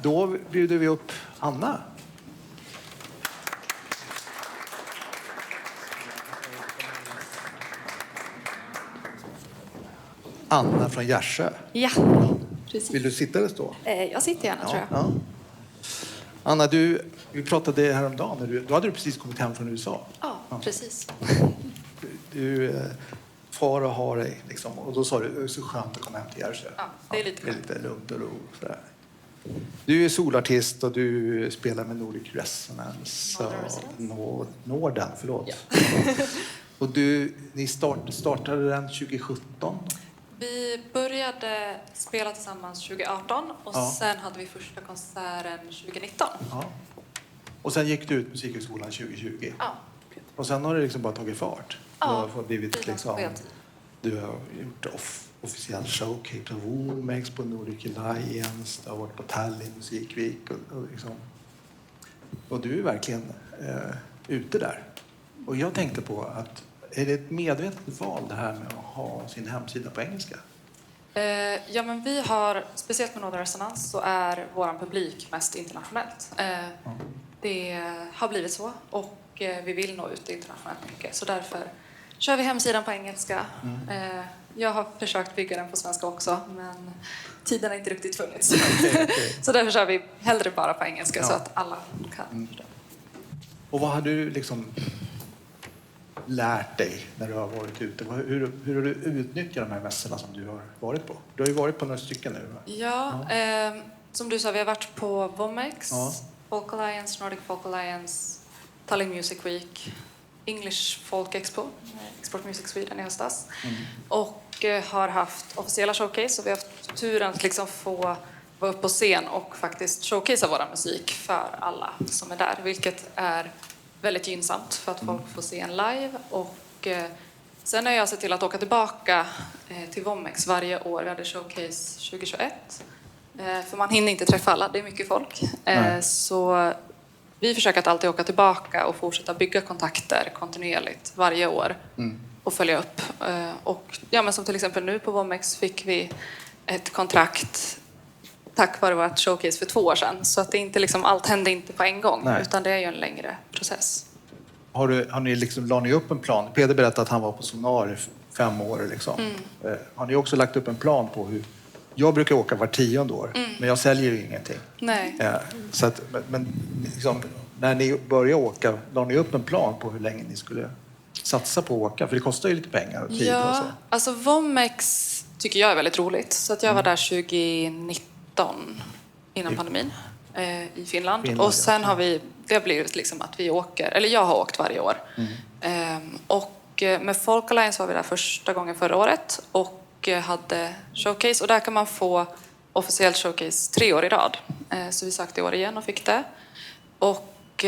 Då bjuder vi upp Anna. Anna från Gärsjö. Ja, precis. Vill du sitta eller stå? Jag sitter gärna, tror jag. Ja. Anna, vi pratade häromdagen. Du hade precis kommit hem från USA. Ja, precis. Du far och har dig liksom. Och då sa du, det är så skönt att komma hem till Gärsjö. Ja, det är lite det är lite lugnt och ro. Sådär. Du är solartist och du spelar med Nordic Resonance. Norden, förlåt. Ja. Och ni startade den 2017? Vi började spela tillsammans 2018 och sen hade vi första konserten 2019. Ja. Och sen gick du ut Musikhögskolan 2020? Ja. Och sen har det liksom bara tagit fart? Ja, du har blivit liksom, du har gjort officiell showcase av Womex på Nordic Alliance, du har varit på Tallinn Musikvik och du är verkligen ute där. Och jag tänkte på att är det ett medvetet val det här med att ha sin hemsida på engelska? Ja, men vi har, speciellt med Nordic Resonance, så är vår publik mest internationellt. Det har blivit så och vi vill nå ut internationellt mycket. Så därför kör vi hemsidan på engelska. Jag har försökt bygga den på svenska också, men tiden har inte riktigt funnits. Okay. Så därför kör vi hellre bara på engelska så att alla kan förstå. Och vad har du liksom lärt dig när du har varit ute? Hur har du utnyttjat de här mässorna som du har varit på? Du har ju varit på några stycken nu. Va? Ja, som du sa, vi har varit på Womex, Folk Alliance, Nordic Folk Alliance, Tallinn Music Week, English Folk Expo, Export Music Sweden i höstas. Och har haft officiella showcase och vi har haft turen att liksom få vara upp på scen och faktiskt showcasea vår musik för alla som är där, vilket är väldigt gynnsamt för att folk får se en live. Och sen har jag sett till att åka tillbaka till Womex varje år. Vi hade showcase 2021. För man hinner inte träffa alla, det är mycket folk. Så vi försöker att alltid åka tillbaka och fortsätta bygga kontakter kontinuerligt varje år och följa upp. Och ja, men som till exempel nu på Womex fick vi ett kontrakt tack vare vårt showcase för 2 år sedan. Så att det inte liksom, allt hände inte på en gång, utan det är ju en längre process. Har ni liksom, la ni upp en plan? Peder berättade att han var på Sonar i 5 år. Liksom. Har ni också lagt upp en plan på hur... Jag brukar åka var 10:e år, men jag säljer ju ingenting. Nej. Så att, men liksom, när ni började åka, la ni upp en plan på hur länge ni skulle satsa på att åka? För det kostar ju lite pengar och tid. Ja, och så. alltså Womex tycker jag är väldigt roligt. Så att jag var där 2019 innan pandemin i Finland. Och sen har det har blivit liksom att vi åker, eller jag har åkt varje år. Och med Folk Alliance var vi där första gången förra året och hade showcase. Och där kan man få officiellt showcase 3 år i rad. Så vi sökte i år igen och fick det. Och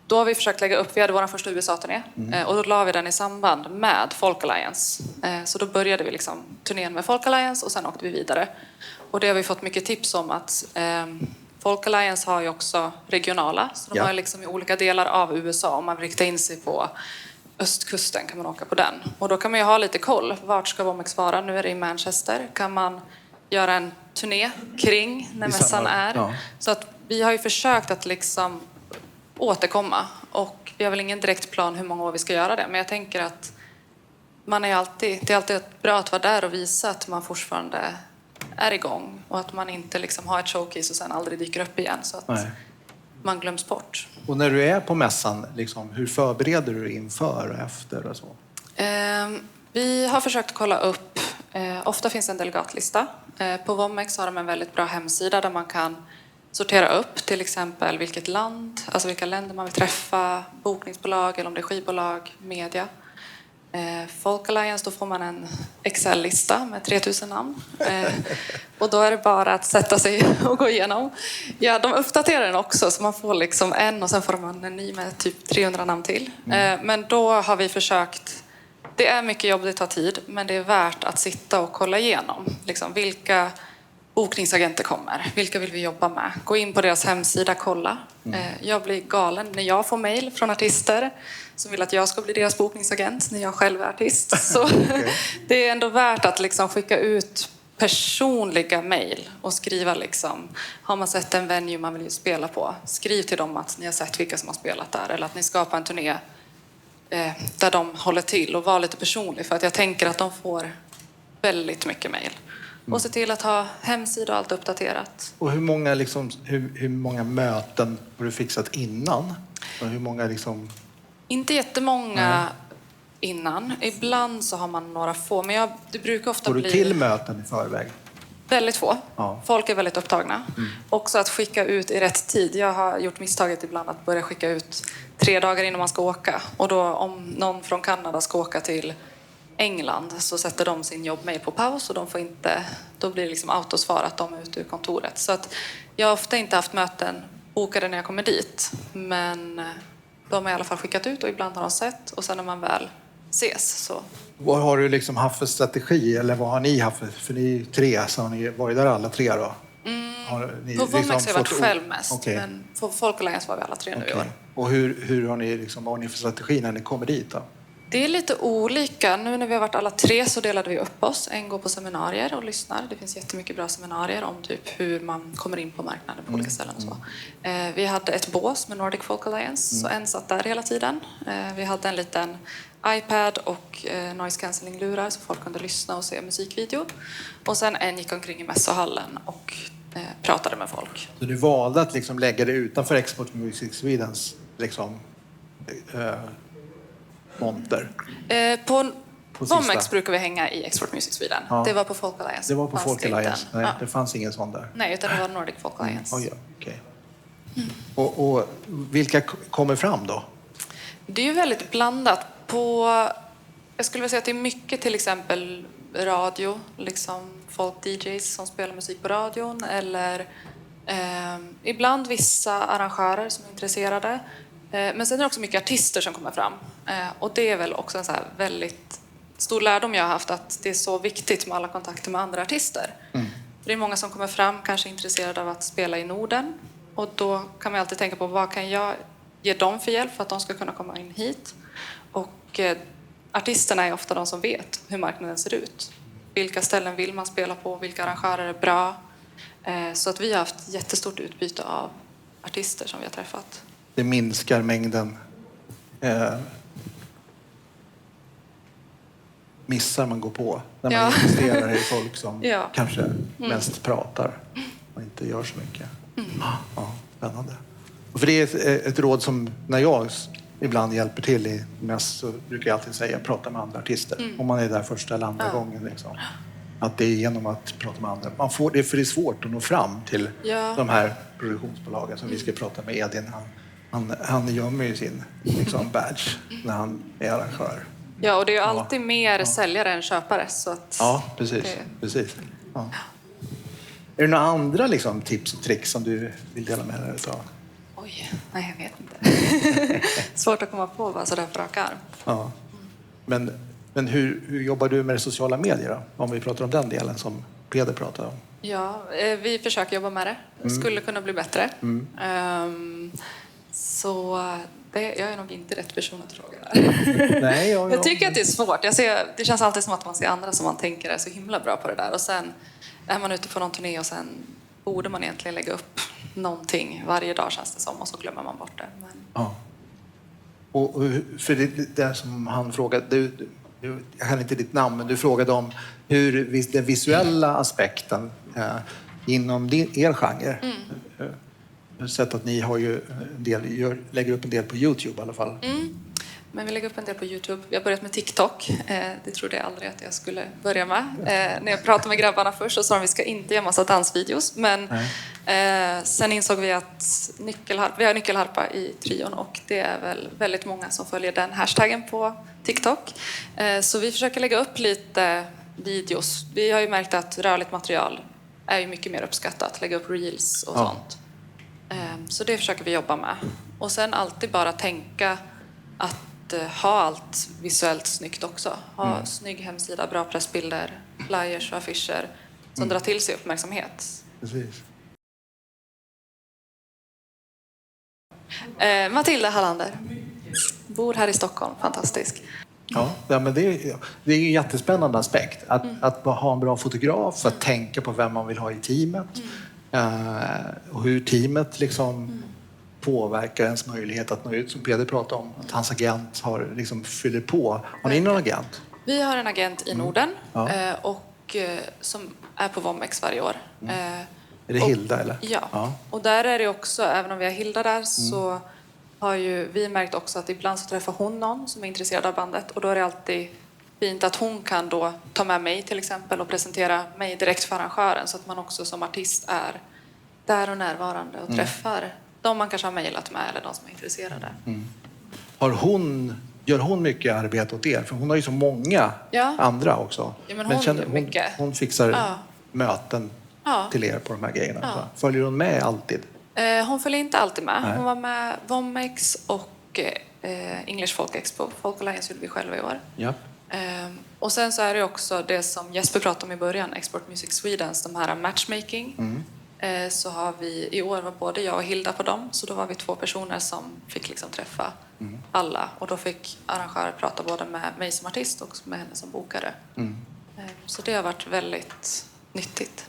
då har vi försökt lägga upp, vi hade vår första USA-turné och då la vi den i samband med Folk Alliance. Så då började vi liksom turnén med Folk Alliance och sen åkte vi vidare. Och det har vi fått mycket tips om att Folk Alliance har ju också regionala, så de har liksom i olika delar av USA. Om man riktar in sig på östkusten kan man åka på den. Och då kan man ju ha lite koll, vart ska Womex vara? Nu är det i Manchester. Kan man göra en turné kring när mässan är? Ja. Så att vi har ju försökt att liksom återkomma och vi har väl ingen direkt plan hur många år vi ska göra det, men jag tänker att det är alltid bra att vara där och visa att man fortfarande är igång och att man inte liksom har ett showcase och sen aldrig dyker upp igen så att man glöms bort. Och när du är på mässan, liksom, hur förbereder du inför och efter och så? Vi har försökt kolla upp, ofta finns en delegatlista. På Womex har de en väldigt bra hemsida där man kan sortera upp till exempel vilket land, alltså vilka länder man vill träffa, bokningsbolag eller om det är skivbolag, media. Folk Alliance, då får man en Excel-lista med 3000 namn. Och då är det bara att sätta sig och gå igenom. Ja, de uppdaterar den också så man får liksom en och sen får man en ny med typ 300 namn till. Men då har vi försökt, det är mycket jobb, det tar tid, men det är värt att sitta och kolla igenom. Liksom, vilka bokningsagenter kommer, vilka vill vi jobba med? Gå in på deras hemsida, kolla. Jag blir galen när jag får mejl från artister som vill att jag ska bli deras bokningsagent när jag själv är artist. Så det är ändå värt att liksom skicka ut personliga mejl och skriva liksom, har man sett en venue man vill spela på, skriv till dem att ni har sett vilka som har spelat där eller att ni skapar en turné där de håller till och var lite personlig, för att jag tänker att de får väldigt mycket mejl. Och se till att ha hemsida och allt uppdaterat. Och hur många möten har du fixat innan? Och hur många liksom... Inte jättemånga innan. Ibland så har man några få, men det brukar ofta bli... Går du till möten i förväg? Väldigt få. Ja. Folk är väldigt upptagna. Också att skicka ut i rätt tid. Jag har gjort misstaget ibland att börja skicka ut 3 dagar innan man ska åka. Och då om någon från Kanada ska åka till England så sätter de sin jobbmail på paus och de får inte, då blir det liksom autosvar att de är ute ur kontoret. Så att jag har ofta inte haft möten bokade när jag kommer dit, men de har i alla fall skickat ut och ibland har de sett, och sen när man väl ses så... Vad har du liksom haft för strategi, eller vad har ni haft för ni är 3, så har ni varit där alla 3 då? Har ni på Vomex har jag varit själv mest, okay. Men på Folk Alliance var vi alla 3 nu i år. Och hur har ni liksom, vad har ni för strategi när ni kommer dit då? Det är lite olika. Nu när vi har varit alla 3 så delade vi upp oss. En går på seminarier och lyssnar. Det finns jättemycket bra seminarier om typ hur man kommer in på marknaden på olika ställen och så. Vi hade ett bås med Nordic Folk Alliance, så en satt där hela tiden. Vi hade en liten iPad och noise cancelling-lurar så folk kunde lyssna och se musikvideo. Och sen en gick omkring i mässohallen och pratade med folk. Så du valde att liksom lägga det utanför Export Music Swedens liksom, monter? På Vomex brukar vi hänga i Export Music Sweden. Ja. Det var på Folk Alliance. Det var på Folk Alliance. Nej, det fanns ingen sån där. Nej, utan det var Nordic Folk Alliance. Ja, okay. Och vilka kommer fram då? Det är ju väldigt blandat. Jag skulle vilja säga att det är mycket till exempel radio, liksom folk DJs som spelar musik på radion, eller ibland vissa arrangörer som är intresserade. Men sen är det också mycket artister som kommer fram. Och det är väl också en så här väldigt stor lärdom jag har haft, att det är så viktigt med alla kontakter med andra artister. Det är många som kommer fram, kanske intresserade av att spela i Norden. Och då kan man alltid tänka på vad kan jag ge dem för hjälp för att de ska kunna komma in hit. Och artisterna är ofta de som vet hur marknaden ser ut. Vilka ställen vill man spela på, vilka arrangörer är bra. Så att vi har haft jättestort utbyte av artister som vi har träffat. Det minskar mängden missar man går på när man investerar i folk som kanske mest pratar och inte gör så mycket. Ja, spännande. Och för det är ett råd som när jag ibland hjälper till i mäss så brukar jag alltid säga prata med andra artister. Om man är där första eller andra gången. Liksom. Att det är genom att prata med andra. Det är svårt att nå fram till de här produktionsbolagen som vi ska prata med. Edin, han gömmer ju sin liksom, badge när han är arrangör. Ja, och det är ju alltid mer säljare än köpare. Så att precis. Ja. Är det några andra liksom, tips och tricks som du vill dela med dig av? Oj, nej jag vet inte. Svårt att komma på bara sådär på rak arm. Ja. Men hur jobbar du med sociala medier då? Om vi pratar om den delen som Peder pratade om. Ja, vi försöker jobba med det. Skulle kunna bli bättre. Så jag är nog inte rätt person att fråga där. Nej, jag tycker att det är svårt. Det känns alltid som att man ser andra som man tänker är så himla bra på det där. Och sen är man ute på någon turné och sen borde man egentligen lägga upp någonting varje dag känns det som. Och så glömmer man bort det. Men... Ja. Och för det som han frågade, jag kan inte ditt namn, men du frågade om hur den visuella aspekten inom er genre. Jag har sett att ni har ju lägger upp en del på YouTube i alla fall. Men vi lägger upp en del på YouTube. Vi har börjat med TikTok. Det trodde jag aldrig att jag skulle börja med. När jag pratade med grabbarna först så sa de att vi ska inte göra massa dansvideos. Men sen insåg vi att vi har nyckelharpa i trion och det är väl väldigt många som följer den hashtaggen på TikTok. Så vi försöker lägga upp lite videos. Vi har ju märkt att rörligt material är ju mycket mer uppskattat. Lägga upp reels och sånt. Så det försöker vi jobba med. Och sen alltid bara tänka att ha allt visuellt snyggt också. Ha snygg hemsida, bra pressbilder, flyers och affischer som drar till sig uppmärksamhet. Precis. Matilda Hallander. Bor här i Stockholm, fantastisk. Ja, men det är ju en jättespännande aspekt. Att ha en bra fotograf, att tänka på vem man vill ha i teamet. Och hur teamet liksom påverkar ens möjlighet att nå ut, som Peder pratade om. Att hans agent fyller på. Har ni någon agent? Vi har en agent i Norden och som är på Vomex varje år. Är det Hilda eller? Ja. Och där är det också, även om vi har Hilda där, så har ju vi märkt också att ibland så träffar hon någon som är intresserad av bandet och då är det alltid fint att hon kan då ta med mig till exempel och presentera mig direkt för arrangören så att man också som artist är där och närvarande och träffar de man kanske har mejlat med eller de som är intresserade. Gör hon mycket arbete åt er? För hon har ju så många andra också. Ja, men hon fixar möten till er på de här grejerna. Ja. Följer hon med alltid? Hon följer inte alltid med. Hon var med Vomex och English Folk Expo. Folk Alliance gjorde vi själva i år. Ja. Och sen så är det också det som Jesper pratade om i början, Export Music Swedens, de här matchmaking. Så har vi, i år var både jag och Hilda på dem, så då var vi 2 personer som fick liksom träffa alla. Och då fick arrangörer prata både med mig som artist och med henne som bokare. Så det har varit väldigt nyttigt.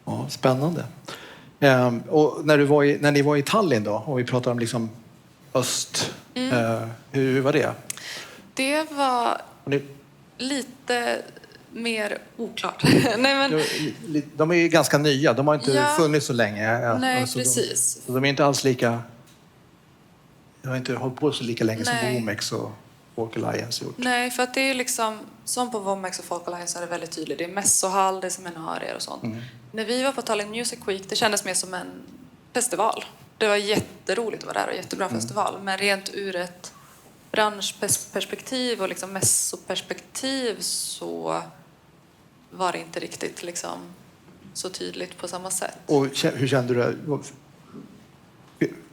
Ja, spännande. Och när ni var i Tallinn då, om vi pratar om liksom öst, hur var det? Det var lite mer oklart. Nej, men... De är ju ganska nya, de har inte funnits så länge. Nej, alltså precis. De är inte alls lika... De har inte hållit på så lika länge som Vomex och Folk Alliance gjort. Nej, för att det är liksom, som på Vomex och Folk Alliance är det väldigt tydligt. Det är mässohall, det är seminarier och sånt. När vi var på Tallinn Music Week, det kändes mer som en festival. Det var jätteroligt att vara där och jättebra festival. Men rent ur ett branschperspektiv och liksom mässoperspektiv så var det inte riktigt liksom så tydligt på samma sätt. Och hur kände du?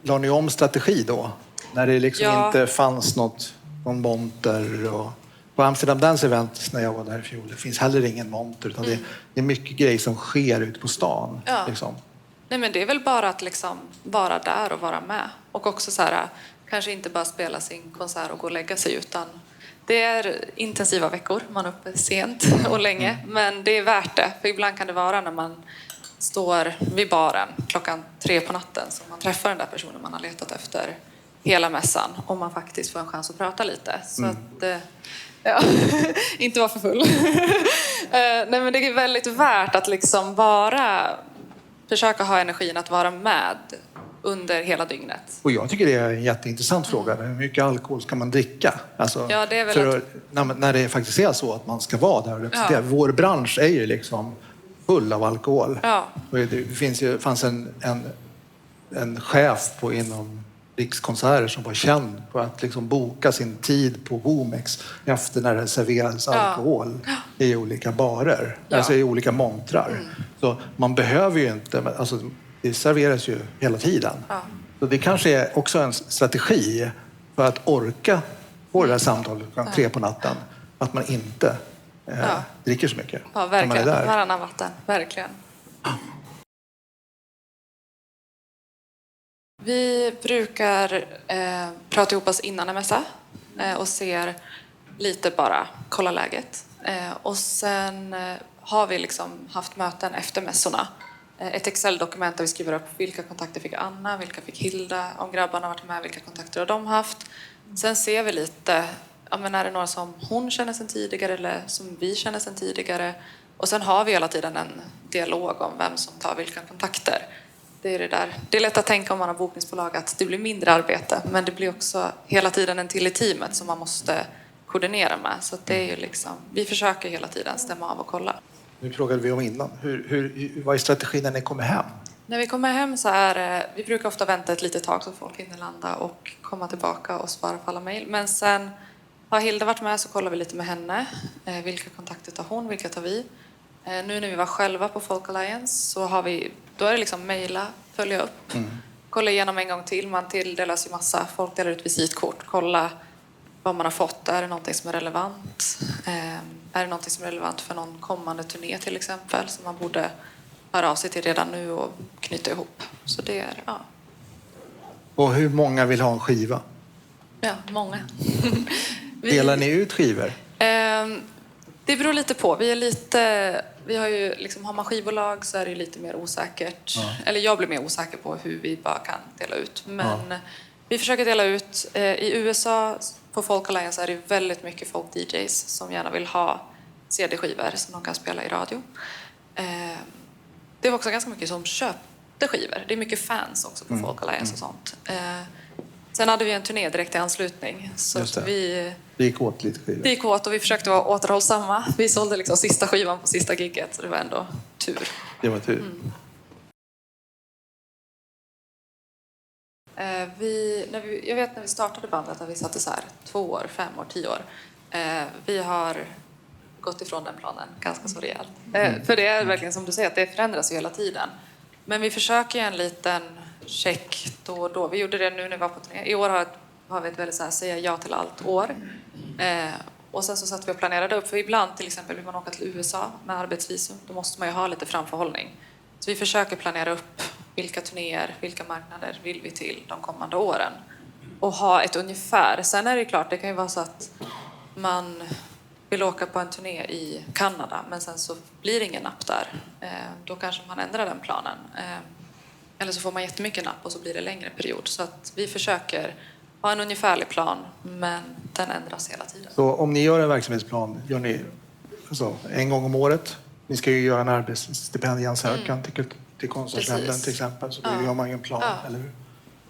La ni om strategi då? När det liksom inte fanns någon monter och på Amsterdam Dance Event när jag var där i fjol, det finns heller ingen monter utan det är mycket grejer som sker ute på stan. Ja. Liksom. Nej, men det är väl bara att liksom vara där och vara med. Och också så här, kanske inte bara spela sin konsert och gå och lägga sig utan det är intensiva veckor, man är uppe sent och länge. Men det är värt det, för ibland kan det vara när man står vid baren 3 på natten så man träffar den där personen man har letat efter hela mässan och man faktiskt får en chans att prata lite. Så att, inte vara för full. Nej, men det är väldigt värt att liksom försöka ha energin att vara med under hela dygnet. Och jag tycker det är en jätteintressant fråga. Hur mycket alkohol ska man dricka? Alltså, ja, det är väl när det faktiskt är så att man ska vara där och representera. Vår bransch är ju liksom full av alkohol. Ja. Och det fanns en chef inom Rikskonserter som var känd på att liksom boka sin tid på Vomex efter när det serverades alkohol i olika barer, alltså i olika montrar. Så man behöver ju inte, alltså det serveras ju hela tiden. Så det kanske är också en strategi för att orka få det här samtalet 3 på natten, att man inte dricker så mycket. Ja, verkligen. Varannan vatten, verkligen. Vi brukar prata ihop oss innan en mässa och ser lite bara, kolla läget. Och sen har vi liksom haft möten efter mässorna. Ett Excel-dokument där vi skriver upp vilka kontakter fick Anna, vilka fick Hilda, om grabbarna har varit med, vilka kontakter har de haft. Sen ser vi lite, men är det några som hon känner sedan tidigare eller som vi känner sedan tidigare. Och sen har vi hela tiden en dialog om vem som tar vilka kontakter. Det är det där. Det är lätt att tänka om man har bokningsbolag att det blir mindre arbete, men det blir också hela tiden en till i teamet som man måste koordinera med. Så att det är ju liksom, vi försöker hela tiden stämma av och kolla. Nu frågade vi om innan. Vad är strategin när ni kommer hem? När vi kommer hem så är vi brukar ofta vänta ett litet tag så folk hinner landa och komma tillbaka och svara på alla mejl. Men sen har Hilda varit med så kollar vi lite med henne. Vilka kontakter tar hon, vilka tar vi? Nu när vi var själva på Folk Alliance så då är det liksom mejla, följa upp, kolla igenom en gång till. Man tilldelas ju massa, folk delar ut visitkort, kolla vad man har fått. Är det någonting som är relevant? Är det någonting som är relevant för någon kommande turné till exempel som man borde höra av sig till redan nu och knyta ihop? Så det är, Och hur många vill ha en skiva? Ja, många. Delar ni ut skivor? Det beror lite på. Vi har ju liksom, har man skivbolag så är det lite mer osäkert. Ja. Eller jag blir mer osäker på hur vi bara kan dela ut. Men vi försöker dela ut. I USA på Folk Alliance är det väldigt mycket folk-DJs som gärna vill ha CD-skivor som de kan spela i radio. Det var också ganska mycket som köpte skivor. Det är mycket fans också på Folk Alliance och sånt. Sen hade vi en turné direkt i anslutning. Så att det gick åt lite skivor. Det gick åt och vi försökte vara återhållsamma. Vi sålde liksom sista skivan på sista gigget, så det var ändå tur. Det var tur. Jag vet när vi startade bandet att vi satte så här 2 år, 5 år, 10 år. Vi har gått ifrån den planen ganska så rejält. För det är verkligen som du säger, att det förändras ju hela tiden. Men vi försöker en liten check då och då. Vi gjorde det nu när vi var på turné. I år har vi ett väldigt så här, säga ja till allt år. Och sen så satt vi och planerade upp. För ibland till exempel vill man åka till USA med arbetsvisum. Då måste man ju ha lite framförhållning. Så vi försöker planera upp vilka turnéer, vilka marknader vill vi till de kommande åren. Och ha ett ungefär. Sen är det klart, det kan ju vara så att man vill åka på en turné i Kanada. Men sen så blir det ingen napp där. Då kanske man ändrar den planen. Eller så får man jättemycket napp och så blir det längre period. Så att vi försöker ha en ungefärlig plan, men den ändras hela tiden. Så om ni gör en verksamhetsplan, gör ni alltså, en gång om året? Ni ska ju göra en arbetsstipendieansökan till Konstnärsnämnden till exempel. Så då gör man ju en plan, eller hur?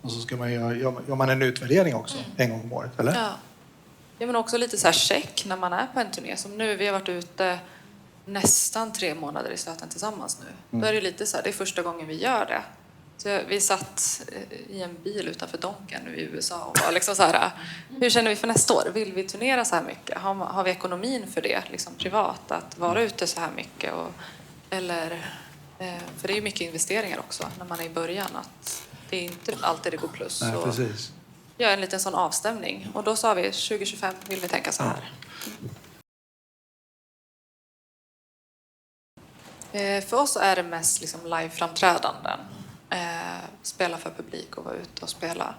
Och så ska man gör man en utvärdering också en gång om året, eller? Ja, men också lite så här check när man är på en turné. Som nu, vi har varit ute nästan 3 månader i stöten tillsammans nu. Då är det lite så här, det är första gången vi gör det. Så vi satt i en bil utanför Donken nu i USA och var liksom så här, hur känner vi för nästa år? Vill vi turnera så här mycket? Har vi ekonomin för det, liksom privat, att vara ute så här mycket? För det är ju mycket investeringar också när man är i början, att det är inte alltid det går plus. Nej, precis. Gör en liten sån avstämning. Och då sa vi 2025 vill vi tänka så här. För oss är det mest liksom live-framträdanden. Spela för publik och vara ute och spela.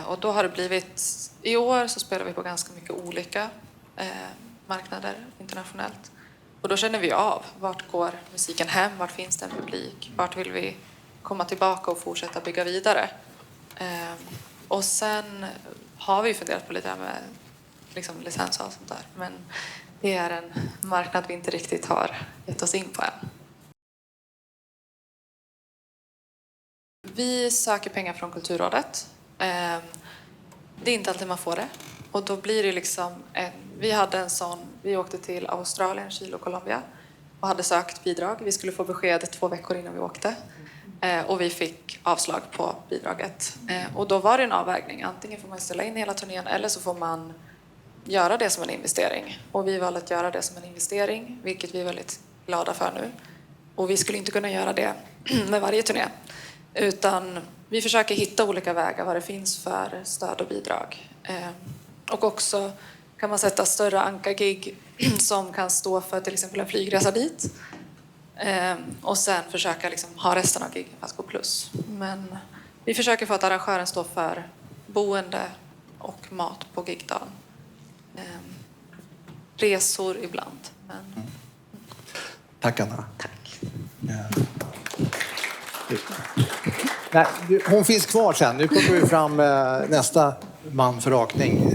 Och då har det blivit... I år så spelar vi på ganska mycket olika marknader internationellt. Och då känner vi av, vart går musiken hem? Vart finns det en publik? Vart vill vi komma tillbaka och fortsätta bygga vidare? Och sen har vi funderat på lite med liksom licens och sånt där. Men det är en marknad vi inte riktigt har gett oss in på än. Vi söker pengar från Kulturrådet. Det är inte alltid man får det. Och då blir det liksom... Vi åkte till Australien, Chile och Colombia och hade sökt bidrag. Vi skulle få besked 2 veckor innan vi åkte. Och vi fick avslag på bidraget. Och då var det en avvägning. Antingen får man ställa in hela turnén eller så får man göra det som en investering. Och vi valde att göra det som en investering, vilket vi är väldigt glada för nu. Och vi skulle inte kunna göra det med varje turné. Utan vi försöker hitta olika vägar vad det finns för stöd och bidrag. Och också kan man sätta större ankargig som kan stå för till exempel en flygresa dit. Och sen försöka liksom ha resten av giggen fast gå plus. Men vi försöker få att arrangören står för boende och mat på gigdagen. Resor ibland. Men... Tack Anna. Tack. Nej, hon finns kvar sen. Nu kommer vi fram nästa man för rakning.